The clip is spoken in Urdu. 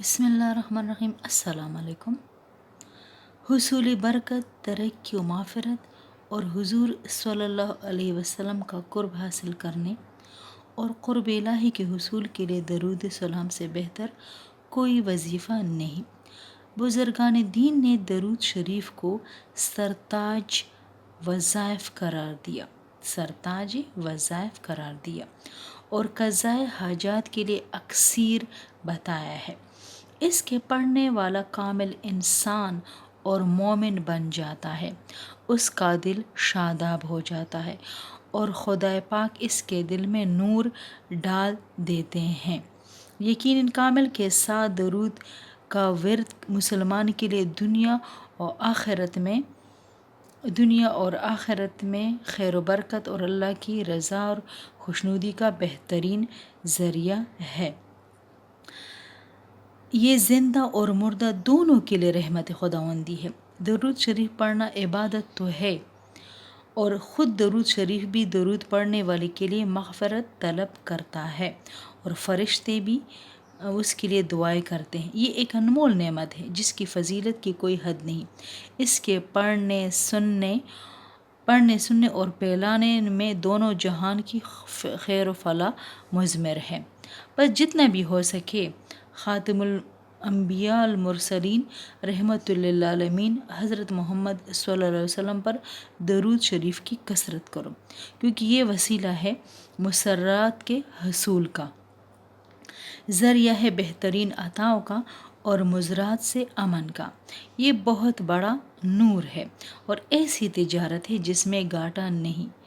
بسم اللہ الرحمن الرحیم۔ السلام علیکم۔ حصول برکت، ترقی و مغفرت اور حضور صلی اللہ علیہ وسلم کا قرب حاصل کرنے اور قرب الہی کے حصول کے لیے درود سلام سے بہتر کوئی وظیفہ نہیں۔ بزرگان دین نے درود شریف کو سرتاج وظائف قرار دیا اور قضائے حاجات کے لیے اکسیر بتایا ہے۔ اس کے پڑھنے والا کامل انسان اور مومن بن جاتا ہے، اس کا دل شاداب ہو جاتا ہے اور خدا پاک اس کے دل میں نور ڈال دیتے ہیں۔ یقیناً کامل کے ساتھ درود کا ورد مسلمان کے لیے دنیا اور آخرت میں خیر و برکت اور اللہ کی رضا اور خوشنودی کا بہترین ذریعہ ہے۔ یہ زندہ اور مردہ دونوں کے لیے رحمت خداوندی ہے۔ درود شریف پڑھنا عبادت تو ہے، اور خود درود شریف بھی درود پڑھنے والے کے لیے مغفرت طلب کرتا ہے اور فرشتے بھی اس کے لیے دعائیں کرتے ہیں۔ یہ ایک انمول نعمت ہے جس کی فضیلت کی کوئی حد نہیں۔ اس کے پڑھنے سننے اور پھیلانے میں دونوں جہان کی خیر و فلاح مضمر ہے۔ بس جتنا بھی ہو سکے خاتم الانبیاء المرسلین رحمت للعالمین حضرت محمد صلی اللہ علیہ وسلم پر درود شریف کی کثرت کرو، کیونکہ یہ وسیلہ ہے مسرات کے حصول کا، ذریعہ ہے بہترین عطاؤں کا اور مضرات سے امن کا۔ یہ بہت بڑا نور ہے اور ایسی تجارت ہے جس میں گھاٹا نہیں۔